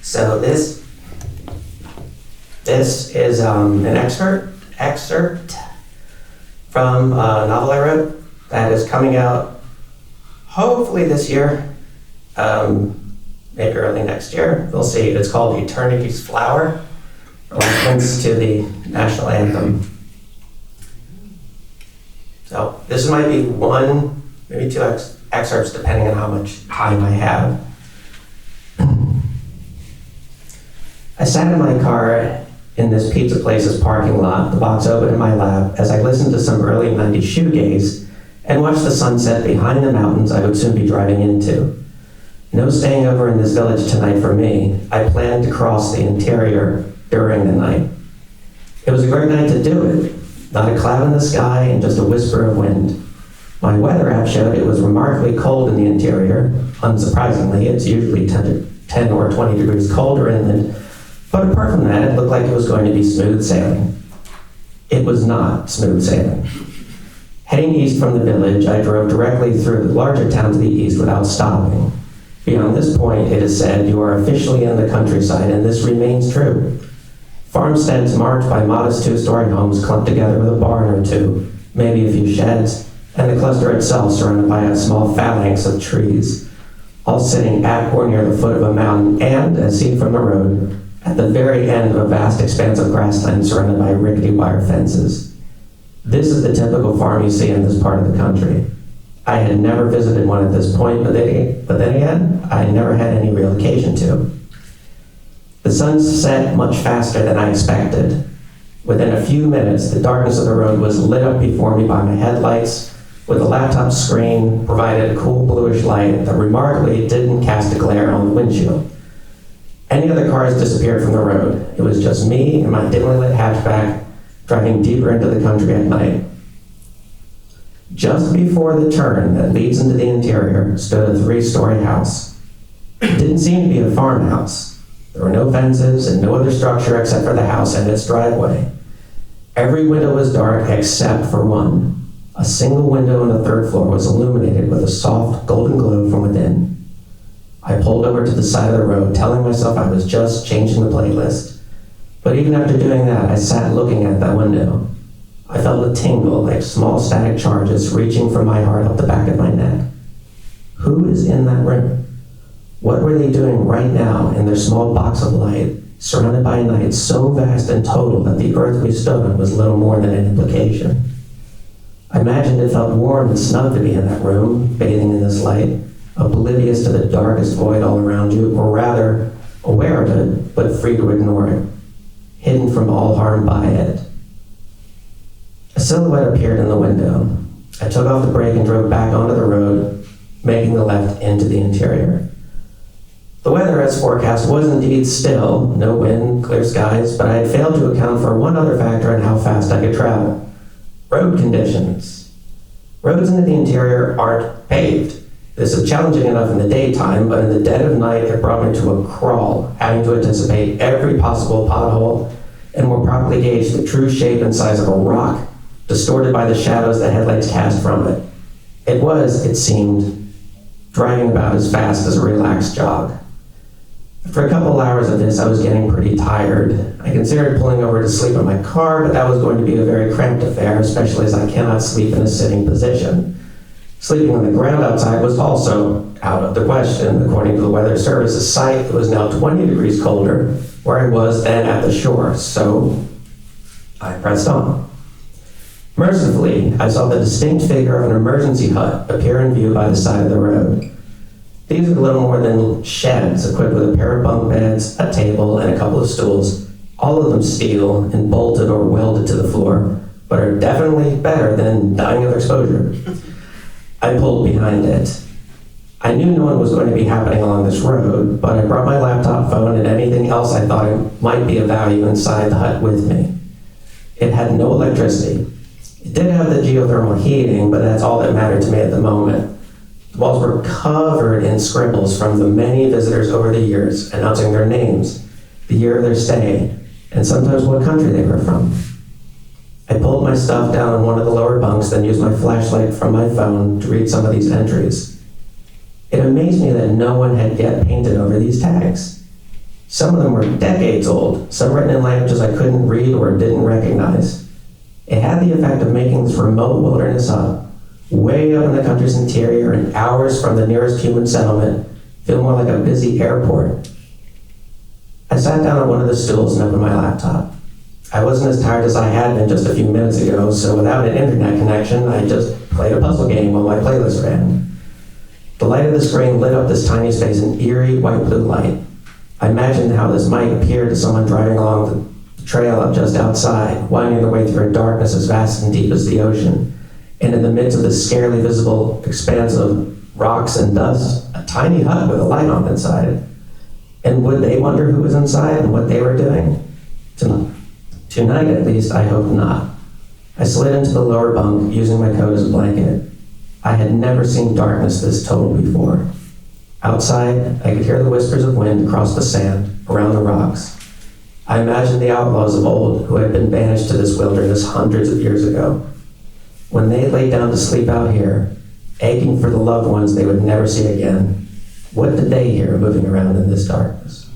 So this is an excerpt from a novel I wrote that is coming out hopefully this year, maybe early next year. We'll see. It's called Eternity's Flower, a reference to the national anthem. So this might be one, maybe two excerpts depending on how much time I have. I sat in my car in this pizza place's parking lot, the box open in my lap, as I listened to some early 90s shoegaze and watched the sunset behind the mountains I would soon be driving into. No staying over in this village tonight for me. I planned to cross the interior during the night. It was a great night to do it. Not a cloud in the sky and just a whisper of wind. My weather app showed it was remarkably cold in the interior. Unsurprisingly, it's usually 10 or 20 degrees colder inland. But apart from that, it looked like it was going to be smooth sailing. It was not smooth sailing. Heading east from the village, I drove directly through the larger town to the east without stopping. Beyond this point, it is said, you are officially in the countryside, and this remains true. Farmsteads marked by modest two-story homes clumped together with a barn or two, maybe a few sheds, and the cluster itself surrounded by a small phalanx of trees, all sitting at or near the foot of a mountain and, as seen from the road, at the very end of a vast expanse of grassland surrounded by rickety wire fences. This is the typical farm you see in this part of the country. I had never visited one at this point, but then again, I never had any real occasion to. The sun set much faster than I expected. Within a few minutes, the darkness of the road was lit up before me by my headlights, with the laptop screen provided a cool bluish light that remarkably didn't cast a glare on the windshield. Any other cars disappeared from the road. It was just me and my dimly lit hatchback driving deeper into the country at night. Just before the turn that leads into the interior stood a 3-story house. It didn't seem to be a farmhouse. There were no fences and no other structure except for the house and its driveway. Every window was dark except for one. A single window on the 3rd floor was illuminated with a soft golden glow from within. I pulled over to the side of the road, telling myself I was just changing the playlist. But even after doing that, I sat looking at that window. I felt a tingle like small static charges reaching from my heart up the back of my neck. Who is in that room? What were they doing right now in their small box of light, surrounded by a night so vast and total that the earth we stood on was little more than an implication? I imagined it felt warm and snug to be in that room, bathing in this light, oblivious to the darkest void all around you, or rather, aware of it, but free to ignore it, hidden from all harm by it. A silhouette appeared in the window. I took off the brake and drove back onto the road, making the left into the interior. The weather as forecast was indeed still, no wind, clear skies, but I had failed to account for one other factor in how fast I could travel: road conditions. Roads into the interior aren't paved. This is challenging enough in the daytime, but in the dead of night, it brought me to a crawl, having to anticipate every possible pothole and more properly gauge the true shape and size of a rock, distorted by the shadows the headlights cast from it. It was, it seemed, driving about as fast as a relaxed jog. After a couple hours of this, I was getting pretty tired. I considered pulling over to sleep in my car, but that was going to be a very cramped affair, especially as I cannot sleep in a sitting position. Sleeping on the ground outside was also out of the question. According to the Weather Service's site, it was now 20 degrees colder where I was then at the shore, so I pressed on. Mercifully, I saw the distinct figure of an emergency hut appear in view by the side of the road. These are little more than sheds equipped with a pair of bunk beds, a table, and a couple of stools, all of them steel and bolted or welded to the floor, but are definitely better than dying of exposure. I pulled behind it. I knew no one was going to be happening along this road, but I brought my laptop phone and anything else I thought it might be of value inside the hut with me. It had no electricity. It did have the geothermal heating, but that's all that mattered to me at the moment. The walls were covered in scribbles from the many visitors over the years, announcing their names, the year of their stay, and sometimes what country they were from. I pulled my stuff down on one of the lower bunks, then used my flashlight from my phone to read some of these entries. It amazed me that no one had yet painted over these tags. Some of them were decades old, some written in languages I couldn't read or didn't recognize. It had the effect of making this remote wilderness hub, way up in the country's interior and hours from the nearest human settlement, feel more like a busy airport. I sat down on one of the stools and opened my laptop. I wasn't as tired as I had been just a few minutes ago, so without an internet connection, I just played a puzzle game while my playlist ran. The light of the screen lit up this tiny space in eerie white-blue light. I imagined how this might appear to someone driving along the trail up just outside, winding their way through a darkness as vast and deep as the ocean. And in the midst of this scarcely visible expanse of rocks and dust, a tiny hut with a light on inside it. And would they wonder who was inside and what they were doing? Tonight, at least, I hope not. I slid into the lower bunk, using my coat as a blanket. I had never seen darkness this total before. Outside, I could hear the whispers of wind across the sand, around the rocks. I imagined the outlaws of old who had been banished to this wilderness hundreds of years ago. When they laid down to sleep out here, aching for the loved ones they would never see again, what did they hear moving around in this darkness?